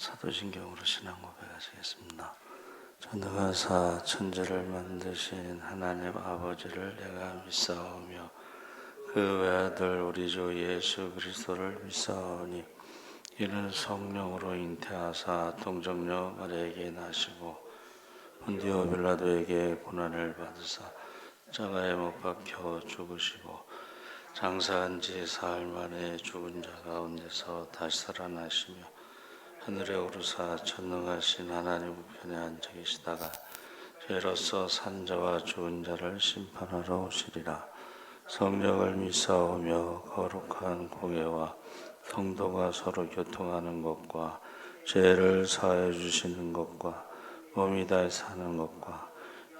사도신경으로 신앙 고백하시겠습니다. 전능하사 천지를 만드신 하나님 아버지를 내가 믿사오며 그 외아들 우리 주 예수 그리스도를 믿사오니 이는 성령으로 잉태하사 동정녀 마리아에게 나시고 본디오 빌라도에게 고난을 받으사 십자가에 못 박혀 죽으시고 장사한 지 사흘 만에 죽은 자 가운데서 다시 살아나시며 하늘에 오르사 전능하신 하나님 우편에 앉아 계시다가 죄로서 산 자와 죽은 자를 심판하러 오시리라. 성령을 믿사오며 거룩한 공예와 성도가 서로 교통하는 것과 죄를 사하여 주시는 것과 몸이 다시 사는 것과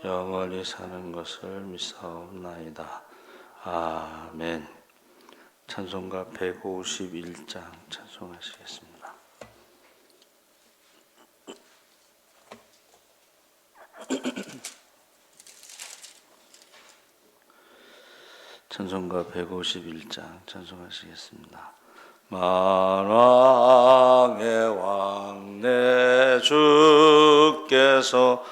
영원히 사는 것을 믿사옵나이다. 아멘. 찬송가 151장 찬송하시겠습니다. 찬송가 151장 찬송하시겠습니다. 만왕의 왕 내 주께서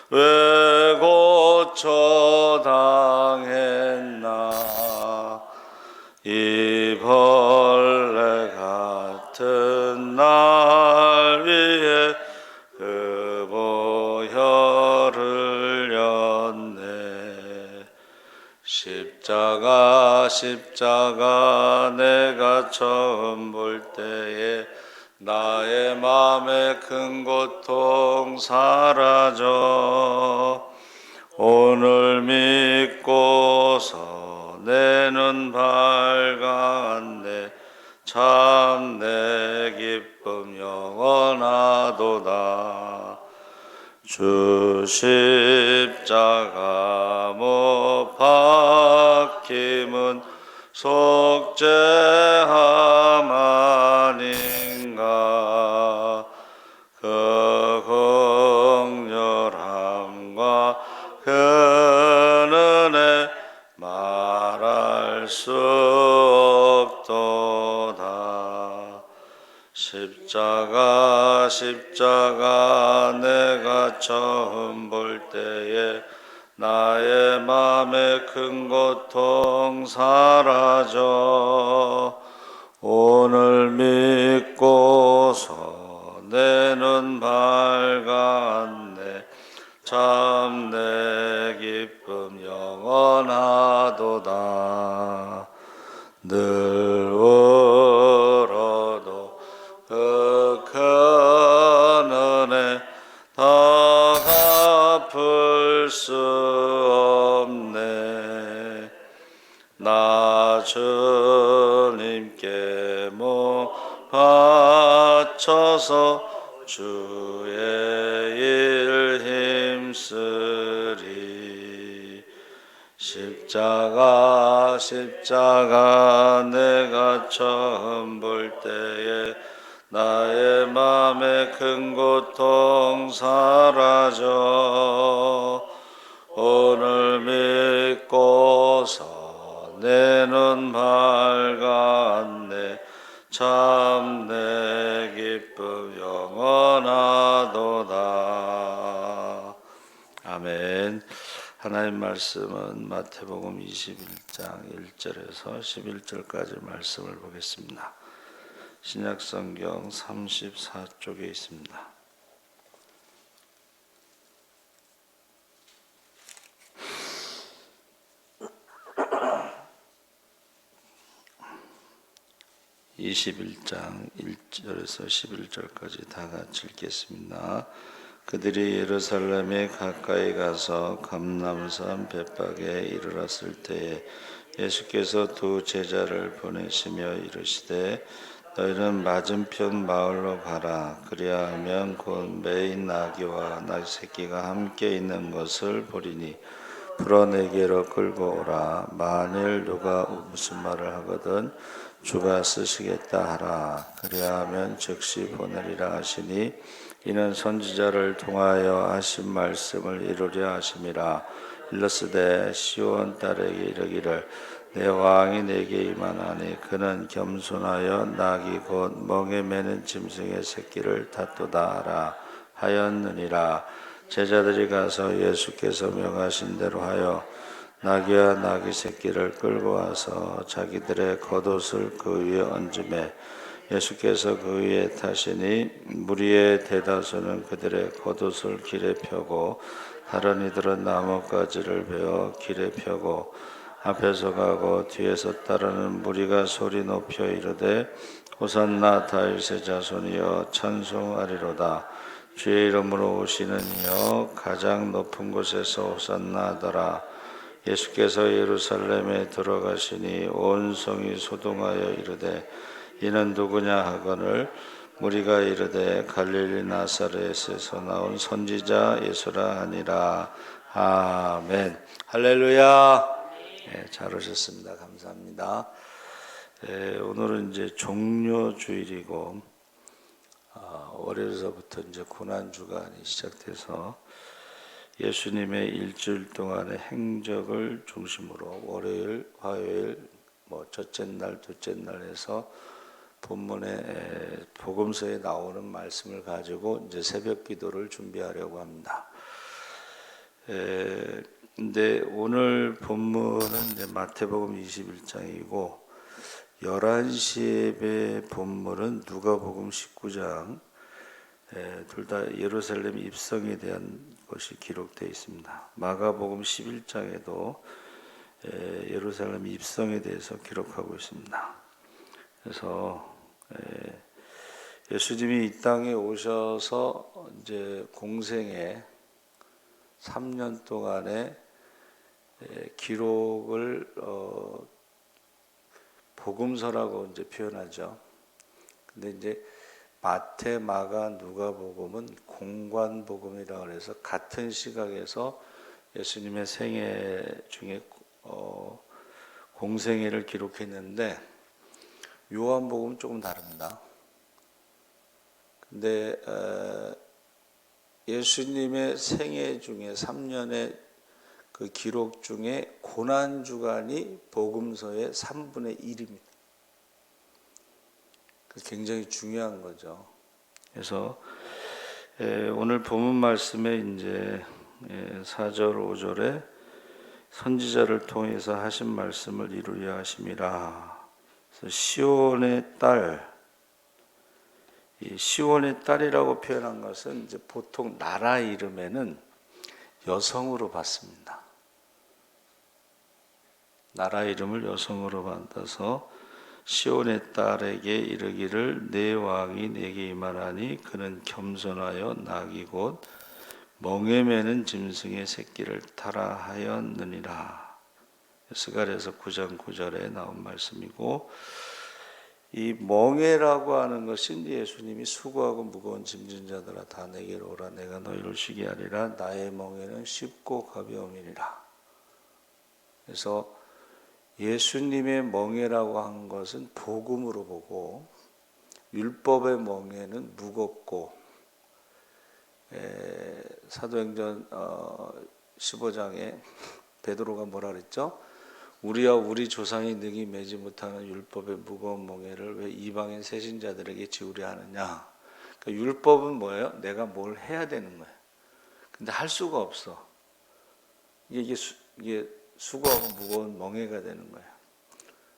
왜 고쳐 당했나 이 벌레 같은 날 위에 그 보혈을 흘렸네. 십자가 내가 처음 볼 때에 나의 마음에 큰 고통 사라져 오늘 믿고서 내 눈 밝았네. 참 내 기쁨 영원하도다. 주 십자가 못 박힘은 속죄함 아닌가. 그 긍휼함과 그 은혜 말할 수 없도다. 십자가 내가 처음 볼 때에 나의 맘에 큰 고통 사라져 오늘 믿고서 내 눈 밝았네. 참 내 기쁨 영원하도다. 늘 울어도 그 큰 은혜 다 갚을 수 없네. 나 주님께 못 바쳐서 주의 일 힘쓰리. 십자가 내가 처음 볼 때에 나의 맘에 큰 고통 사라져 오늘 믿고서 내 눈 밝았네. 참 내 기쁨 영원하도다. 아멘. 하나님 말씀은 마태복음 21장 1절에서 11절까지 말씀을 보겠습니다. 신약성경 34쪽에 있습니다. (21장 1절에서 11절까지) 다 같이 읽겠습니다. 그들이 예루살렘에 가까이 가서 감람산 벳박에 이르렀을 때에 예수께서 두 제자를 보내시며 이르시되 너희는 맞은편 마을로 가라. 그리하면 곧 매인 나귀와 나귀 새끼가 함께 있는 것을 보리니 풀어 내게로 끌고 오라. 만일 누가 무슨 말을 하거든 주가 쓰시겠다 하라. 그리하면 즉시 보내리라 하시니 이는 선지자를 통하여 하신 말씀을 이루려 하심이라. 일러스되 시온 딸에게 이르기를 내 왕이 내게 임하나니 그는 겸손하여 낙이 곧 멍에 매는 짐승의 새끼를 다투다 하라 하였느니라. 제자들이 가서 예수께서 명하신 대로 하여 나귀와 나귀 새끼를 끌고 와서 자기들의 겉옷을 그 위에 얹음에 예수께서 그 위에 타시니 무리의 대다수는 그들의 겉옷을 길에 펴고 다른 이들은 나뭇가지를 베어 길에 펴고 앞에서 가고 뒤에서 따르는 무리가 소리 높여 이르되 호산나 다윗의 자손이여 찬송하리로다. 주의 이름으로 오시는 이여 가장 높은 곳에서 호산나 하더라. 예수께서 예루살렘에 들어가시니 온 성이 소동하여 이르되 이는 누구냐 하거늘 무리가 이르되 갈릴리 나사렛에서 나온 선지자 예수라 하니라. 아멘. 할렐루야. 네, 잘 오셨습니다. 감사합니다. 오늘은 이제 종료주일이고 월요일서부터 이제 고난 주간이 시작돼서 예수님의 일주일 동안의 행적을 중심으로 월요일, 화요일, 첫째 날, 둘째 날에서 본문에 복음서에 나오는 말씀을 가지고 이제 새벽 기도를 준비하려고 합니다. 근데 오늘 본문은 이제 마태복음 21장이고 11시 예배 본문은 누가복음 19장 둘 다 예루살렘 입성에 대한 것이 기록되어 있습니다. 마가복음 11장에도 예루살렘 입성에 대해서 기록하고 있습니다. 그래서 예수님이 이 땅에 오셔서 이제 공생애 3년 동안의 기록을 복음서라고 이제 표현하죠. 근데 이제 마태, 마가, 누가복음은 공관복음이라고 해서 같은 시각에서 예수님의 생애 중에 공생애를 기록했는데 요한복음은 조금 다릅니다. 근데 예수님의 생애 중에 3년의 그 기록 중에 고난주간이 복음서의 3분의 1입니다. 굉장히 중요한 거죠. 그래서 오늘 본문 말씀에 이제 4절, 5절에 선지자를 통해서 하신 말씀을 이루려 하심이라. 그래서 시온의 딸, 이 시온의 딸이라고 표현한 것은 이제 보통 나라 이름에는 여성으로 받습니다. 나라 이름을 여성으로 받아서 시온의 딸에게 이르기를 내 왕이 내게 임하나니 그는 겸손하여 낙이 곧 멍에 매는 짐승의 새끼를 타라 하였느니라. 스가랴서 9장 9절에 나온 말씀이고, 이 멍에라고 하는 것은 예수님이 수고하고 무거운 짐진 자들아 다 내게로 오라 내가 너희를 쉬게 하리라 나의 멍에는 쉽고 가벼움이니라. 그래서 예수님의 멍에라고 한 것은 복음으로 보고 율법의 멍에는 무겁고 사도행전 15장에 베드로가 뭐라 그랬죠? 우리와 우리 조상이 능히 매지 못하는 율법의 무거운 멍에를 왜 이방인 세신자들에게 지우려 하느냐. 그러니까 율법은 뭐예요? 내가 뭘 해야 되는 거예요. 근데 할 수가 없어. 이게 수고하고 무거운 멍에가 되는 거예요.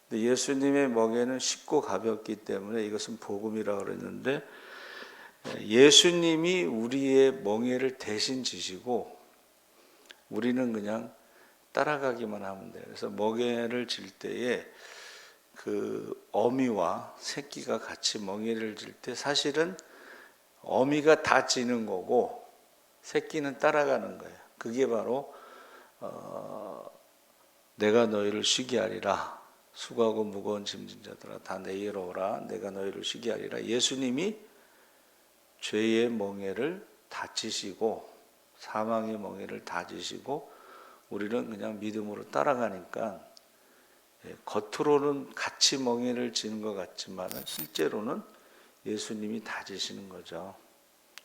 근데 예수님의 멍에는 쉽고 가볍기 때문에 이것은 복음이라고 그랬는데 예수님이 우리의 멍에를 대신 지시고 우리는 그냥 따라가기만 하면 돼요. 그래서 멍에를 질 때에 그 어미와 새끼가 같이 멍에를 질 때 사실은 어미가 다 지는 거고 새끼는 따라가는 거예요. 그게 바로 내가 너희를 쉬게 하리라. 수고하고 무거운 짐진 자들아 다 내게로 오라. 내가 너희를 쉬게 하리라. 예수님이 죄의 멍에를 다 지시고 사망의 멍에를 다 지시고 우리는 그냥 믿음으로 따라가니까 겉으로는 같이 멍에를 지는 것 같지만 실제로는 예수님이 다 지시는 거죠.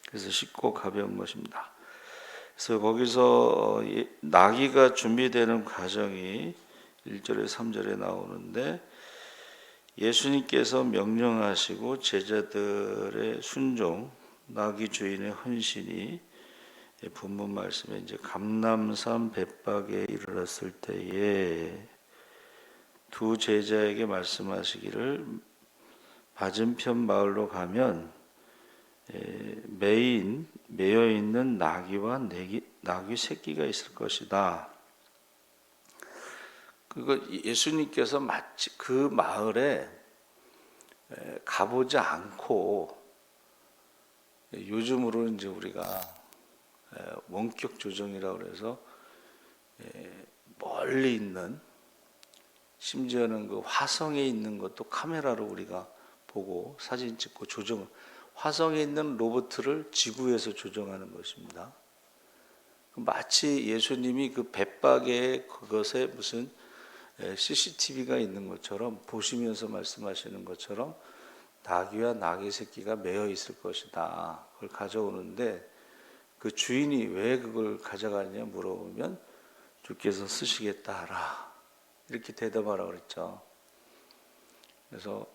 그래서 쉽고 가벼운 것입니다. 그래서 거기서 나귀가 준비되는 과정이 1절에 3절에 나오는데 예수님께서 명령하시고 제자들의 순종, 나귀 주인의 헌신이 본문 말씀에 이제 감람산 벳박에 이르렀을 때에 두 제자에게 말씀하시기를 맞은편 마을로 가면 매여 있는 나귀와 나귀 새끼가 있을 것이다. 그거 예수님께서 마치 그 마을에 가보지 않고 요즘으로 이제 우리가 원격 조정이라고 그래서 멀리 있는 심지어는 그 화성에 있는 것도 카메라로 우리가 보고 사진 찍고 화성에 있는 로봇을 지구에서 조정하는 것입니다. 마치 예수님이 그 벳박에 그것에 무슨 CCTV가 있는 것처럼 보시면서 말씀하시는 것처럼 나귀와 나귀 새끼가 매여 있을 것이다. 그걸 가져오는데 그 주인이 왜 그걸 가져가느냐 물어보면 주께서 쓰시겠다 하라. 이렇게 대답하라고 그랬죠. 그래서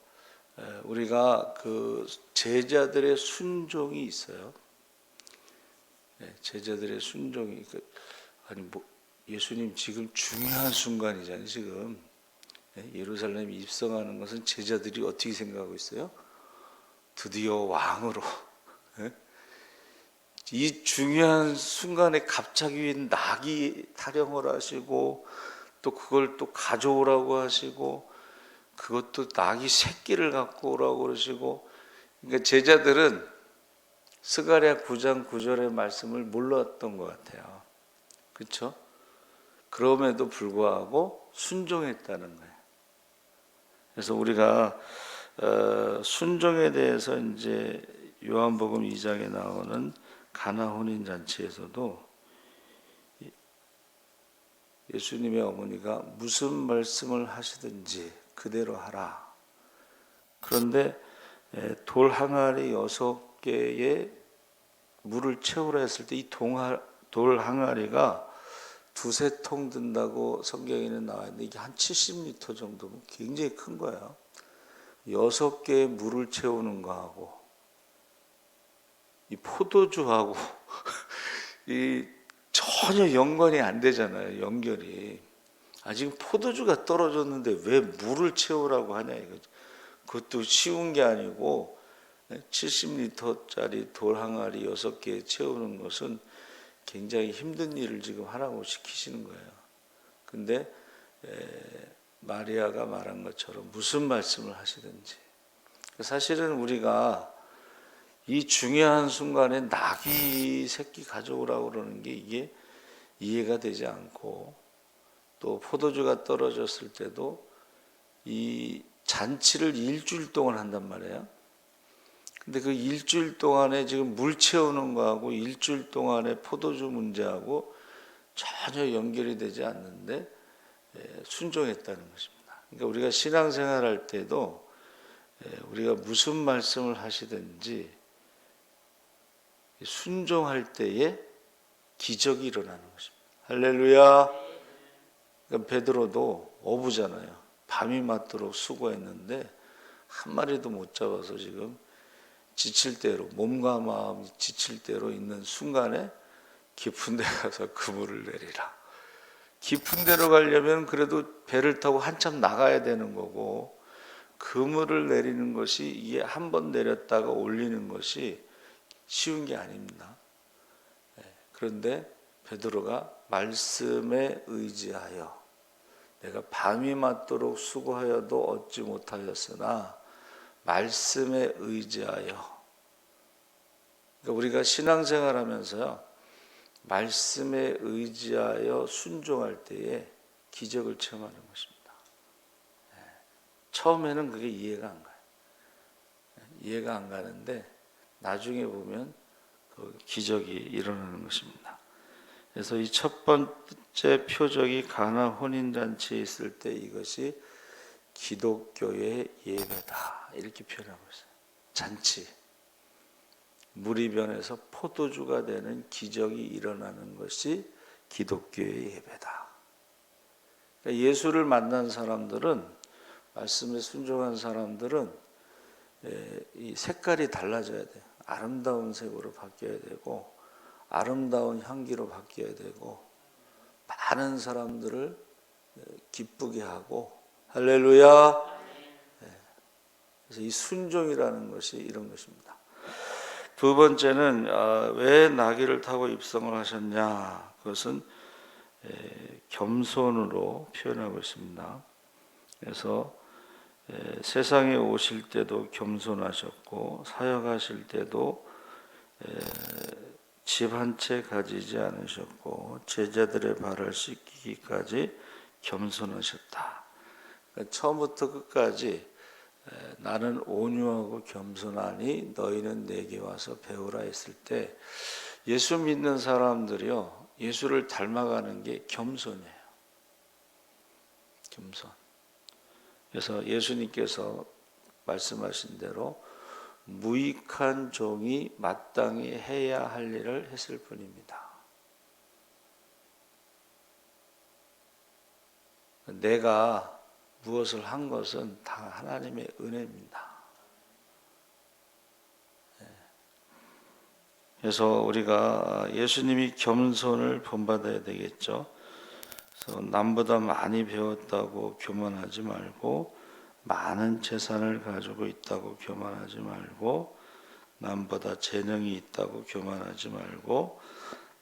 우리가 그 제자들의 순종이 있어요. 제자들의 순종이 아니 뭐 예수님 지금 중요한 순간이잖아요. 지금 예루살렘 입성하는 것은 제자들이 어떻게 생각하고 있어요? 드디어 왕으로 이 중요한 순간에 갑자기 나귀 타령을 하시고 또 그걸 또 가져오라고 하시고 그것도 나귀 새끼를 갖고 오라고 그러시고 그러니까 제자들은 스가랴 9장 9절의 말씀을 몰랐던 것 같아요. 그렇죠? 그럼에도 불구하고 순종했다는 거예요. 그래서 우리가 순종에 대해서 이제 요한복음 2장에 나오는 가나 혼인 잔치에서도 예수님의 어머니가 무슨 말씀을 하시든지 그대로 하라. 그런데 돌 항아리 6개에 물을 채우라 했을 때 이 돌 항아리가 두세 통 든다고 성경에는 나와 있는데 이게 한 70리터 정도면 굉장히 큰 거예요. 6개의 물을 채우는 거하고 이 포도주하고 이 전혀 연관이 안 되잖아요. 연결이. 지금 포도주가 떨어졌는데 왜 물을 채우라고 하냐 이거죠. 그것도 쉬운 게 아니고 70리터짜리 돌 항아리 6개 채우는 것은 굉장히 힘든 일을 지금 하라고 시키시는 거예요. 근데 마리아가 말한 것처럼 무슨 말씀을 하시든지 사실은 우리가 이 중요한 순간에 나귀 새끼 가져오라고 그러는 게 이게 이해가 되지 않고 또 포도주가 떨어졌을 때도 이 잔치를 일주일 동안 한단 말이에요. 근데 그 일주일 동안에 지금 물 채우는 거하고 일주일 동안에 포도주 문제하고 전혀 연결이 되지 않는데 순종했다는 것입니다. 그러니까 우리가 신앙생활 할 때도 우리가 무슨 말씀을 하시든지 순종할 때에 기적이 일어나는 것입니다. 할렐루야. 그러니까 베드로도 어부잖아요. 밤이 맞도록 수고했는데 한 마리도 못 잡아서 지금 지칠 대로 몸과 마음이 지칠 대로 있는 순간에 깊은 데 가서 그물을 내리라. 깊은 데로 가려면 그래도 배를 타고 한참 나가야 되는 거고 그물을 내리는 것이 이게 한 번 내렸다가 올리는 것이 쉬운 게 아닙니다. 그런데 베드로가 말씀에 의지하여 내가 밤이 맞도록 수고하여도 얻지 못하였으나 말씀에 의지하여 그러니까 우리가 신앙생활하면서요 말씀에 의지하여 순종할 때에 기적을 체험하는 것입니다. 처음에는 그게 이해가 안 가요. 이해가 안 가는데 나중에 보면 그 기적이 일어나는 것입니다. 그래서 이 첫 번째 표적이 가나 혼인잔치에 있을 때 이것이 기독교의 예배다 이렇게 표현하고 있어요. 잔치 물이 변해서 포도주가 되는 기적이 일어나는 것이 기독교의 예배다. 예수를 만난 사람들은, 말씀에 순종한 사람들은 이 색깔이 달라져야 돼요. 아름다운 색으로 바뀌어야 되고, 아름다운 향기로 바뀌어야 되고, 많은 사람들을 기쁘게 하고, 할렐루야. 그래서 이 순종이라는 것이 이런 것입니다. 두 번째는 왜 나귀를 타고 입성을 하셨냐? 그것은 겸손으로 표현하고 있습니다. 그래서 세상에 오실 때도 겸손하셨고, 사역하실 때도 집 한 채 가지지 않으셨고, 제자들의 발을 씻기기까지 겸손하셨다. 그러니까 처음부터 끝까지 나는 온유하고 겸손하니 너희는 내게 와서 배우라 했을 때, 예수 믿는 사람들이요, 예수를 닮아가는 게 겸손이에요. 겸손. 그래서 예수님께서 말씀하신 대로 무익한 종이 마땅히 해야 할 일을 했을 뿐입니다. 내가 무엇을 한 것은 다 하나님의 은혜입니다. 그래서 우리가 예수님이 겸손을 본받아야 되겠죠. 그래서 남보다 많이 배웠다고 교만하지 말고, 많은 재산을 가지고 있다고 교만하지 말고, 남보다 재능이 있다고 교만하지 말고,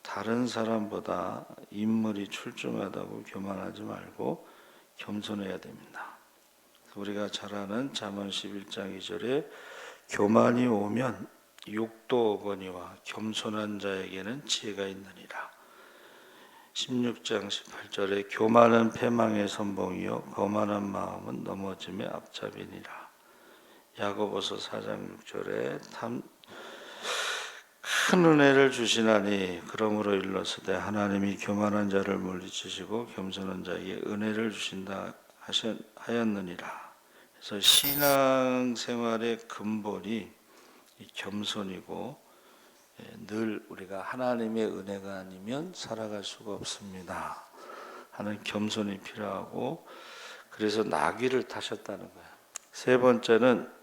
다른 사람보다 인물이 출중하다고 교만하지 말고 겸손해야 됩니다. 우리가 잘 아는 잠언 11장 2절에 교만이 오면 욕도 오거니와 겸손한 자에게는 지혜가 있느니라. 16장 18절에 교만은 패망의 선봉이요 거만한 마음은 넘어짐의 앞잡이니라. 야고보서 4장 6절에 큰 은혜를 주시나니 그러므로 일러스되 하나님이 교만한 자를 물리치시고 겸손한 자에게 은혜를 주신다 하였느니라. 그래서 신앙생활의 근본이 이 겸손이고, 늘 우리가 하나님의 은혜가 아니면 살아갈 수가 없습니다 하는 겸손이 필요하고, 그래서 나귀를 타셨다는 거예요. 세 번째는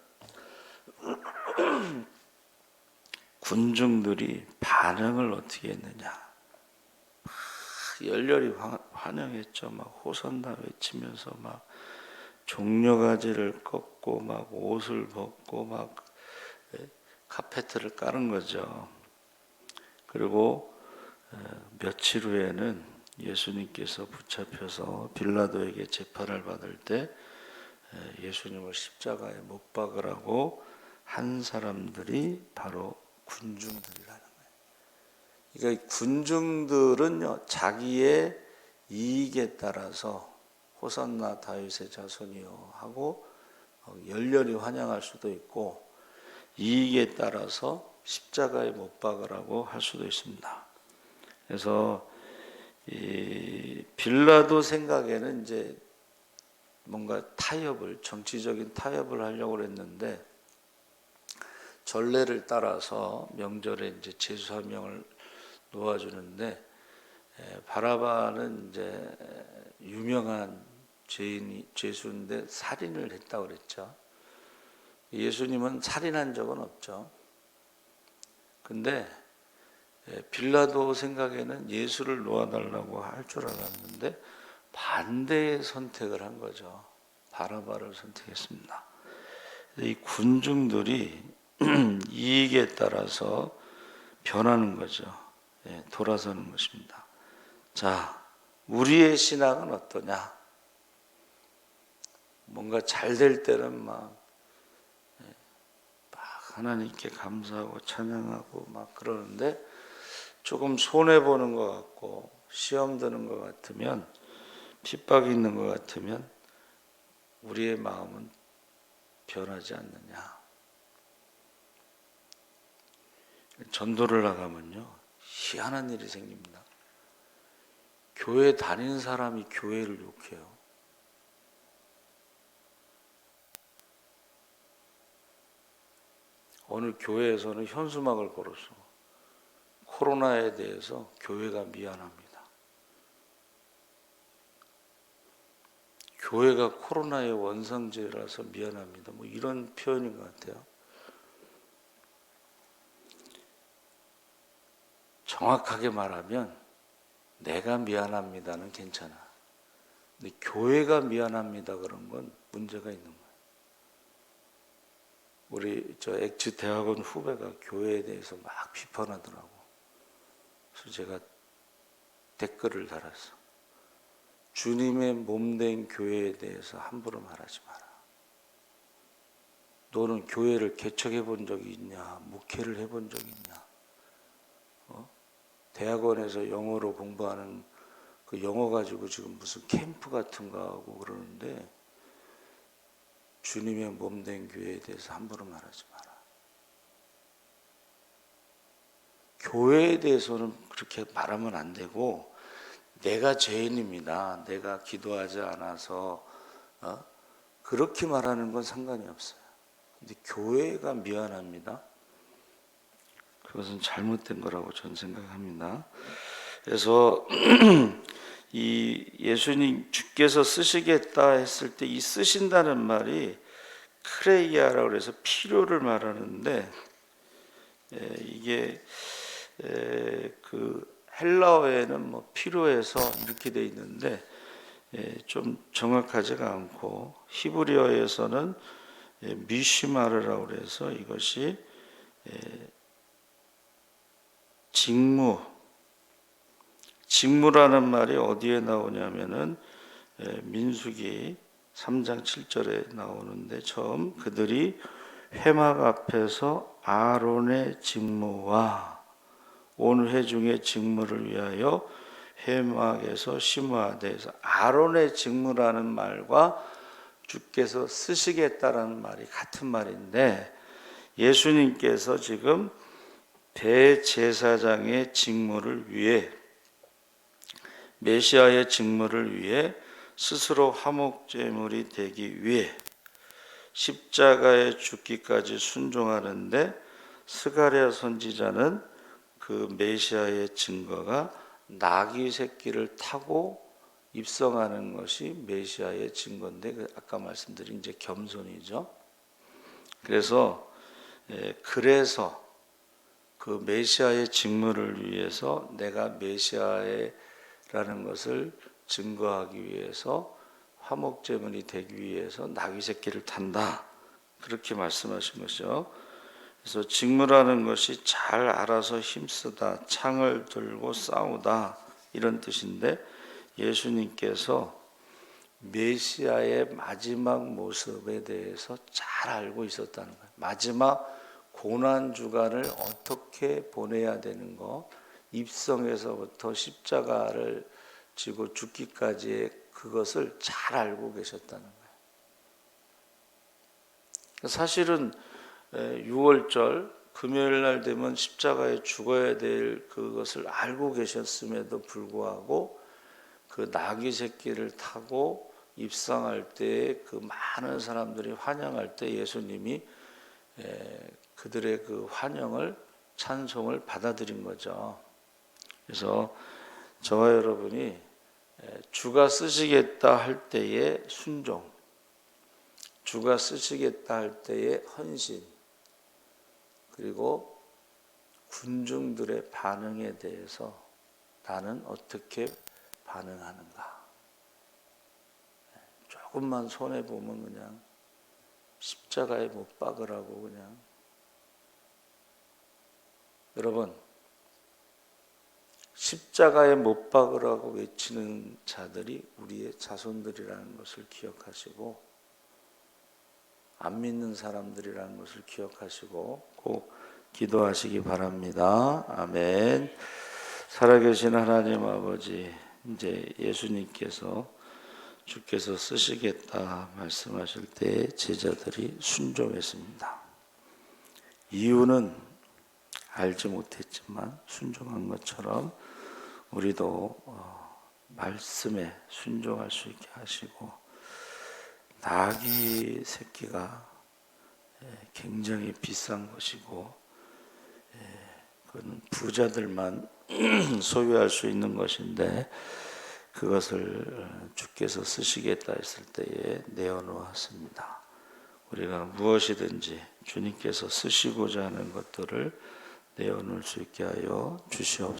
군중들이 반응을 어떻게 했느냐. 막 열렬히 환영했죠. 막 호산나 외치면서 막 종려가지를 꺾고 막 옷을 벗고 막 카페트를 깔은 거죠. 그리고 며칠 후에는 예수님께서 붙잡혀서 빌라도에게 재판을 받을 때 예수님을 십자가에 못 박으라고 한 사람들이 바로 군중들이라는 거예요. 그러니까 군중들은요, 자기의 이익에 따라서 호산나 다윗의 자손이요 하고 열렬히 환영할 수도 있고, 이익에 따라서 십자가에 못 박으라고 할 수도 있습니다. 그래서 이 빌라도 생각에는 이제 뭔가 정치적인 타협을 하려고 했는데, 전례를 따라서 명절에 이제 제수 한 명을 놓아주는데, 바라바는 이제 유명한 죄수인데 살인을 했다고 그랬죠. 예수님은 살인한 적은 없죠. 근데 빌라도 생각에는 예수를 놓아달라고 할 줄 알았는데 반대의 선택을 한 거죠. 바라바를 선택했습니다. 이 군중들이 이익에 따라서 변하는 거죠. 돌아서는 것입니다. 자, 우리의 신앙은 어떠냐? 뭔가 잘 될 때는 막 하나님께 감사하고 찬양하고 막 그러는데, 조금 손해보는 것 같고 시험 드는 것 같으면, 핍박이 있는 것 같으면 우리의 마음은 변하지 않느냐. 전도를 나가면요, 희한한 일이 생깁니다. 교회 다니는 사람이 교회를 욕해요. 어느 교회에서는 현수막을 걸었어. 코로나에 대해서 교회가 미안합니다. 교회가 코로나의 원상제라서 미안합니다. 뭐 이런 표현인 것 같아요. 정확하게 말하면 내가 미안합니다는 괜찮아. 근데 교회가 미안합니다 그런 건 문제가 있는 거예요. 우리 저 엑츠 대학원 후배가 교회에 대해서 막 비판하더라고. 그래서 제가 댓글을 달았어. 주님의 몸된 교회에 대해서 함부로 말하지 마라. 너는 교회를 개척해 본 적이 있냐? 목회를 해본 적이 있냐? 대학원에서 영어로 공부하는 그 영어 가지고 지금 무슨 캠프 같은 거 하고 그러는데 주님의 몸된 교회에 대해서 함부로 말하지 마라. 교회에 대해서는 그렇게 말하면 안 되고 내가 죄인입니다. 내가 기도하지 않아서 그렇게 말하는 건 상관이 없어요. 근데 교회가 미안합니다. 그것은 잘못된 거라고 저는 생각합니다. 그래서 이 예수님 주께서 쓰시겠다 했을 때 이 쓰신다는 말이 크레이아라고 해서 필요를 말하는데 이게 그 헬라어에는 뭐 필요해서 이렇게 돼 있는데 좀 정확하지가 않고 히브리어에서는 미시마르라고 해서 이것이 직무라는 말이 어디에 나오냐면은 민수기 3장 7절에 나오는데 처음 그들이 회막 앞에서 아론의 직무와 온 회중의 직무를 위하여 회막에서 심으하되 해서 아론의 직무라는 말과 주께서 쓰시겠다라는 말이 같은 말인데 예수님께서 지금 대제사장의 직무를 위해 메시아의 직무를 위해 스스로 화목제물이 되기 위해 십자가에 죽기까지 순종하는데 스가랴 선지자는 그 메시아의 증거가 나귀 새끼를 타고 입성하는 것이 메시아의 증거인데 아까 말씀드린 이제 겸손이죠. 그래서 그 메시아의 직무를 위해서 내가 메시아라는 것을 증거하기 위해서 화목제물이 되기 위해서 나귀 새끼를 탄다. 그렇게 말씀하신 것이죠. 그래서 직무라는 것이 잘 알아서 힘쓰다, 창을 들고 싸우다 이런 뜻인데 예수님께서 메시아의 마지막 모습에 대해서 잘 알고 있었다는 거예요. 마지막 고난 주간을 어떻게 보내야 되는 거, 입성에서부터 십자가를 지고 죽기까지의 그것을 잘 알고 계셨다는 거예요. 사실은 6월절 금요일 날 되면 십자가에 죽어야 될 그것을 알고 계셨음에도 불구하고 그 나귀 새끼를 타고 입성할 때 그 많은 사람들이 환영할 때 예수님이 그들의 그 환영을 찬송을 받아들인 거죠. 그래서 저와 여러분이 주가 쓰시겠다 할 때의 순종, 주가 쓰시겠다 할 때의 헌신, 그리고 군중들의 반응에 대해서 나는 어떻게 반응하는가. 조금만 손해보면 그냥 십자가에 못 박으라고 그냥. 여러분, 십자가에 못 박으라고 외치는 자들이 우리의 자손들이라는 것을 기억하시고 안 믿는 사람들이라는 것을 기억하시고 꼭 기도하시기 바랍니다. 아멘. 살아계신 하나님 아버지, 이제 예수님께서 주께서 쓰시겠다 말씀하실 때 제자들이 순종했습니다. 이유는 알지 못했지만 순종한 것처럼 우리도 말씀에 순종할 수 있게 하시고 나귀 새끼가 굉장히 비싼 것이고 그건 부자들만 소유할 수 있는 것인데 그것을 주께서 쓰시겠다 했을 때에 내어놓았습니다. 우리가 무엇이든지 주님께서 쓰시고자 하는 것들을 내어놓을 수 있게 하여 주시옵소서.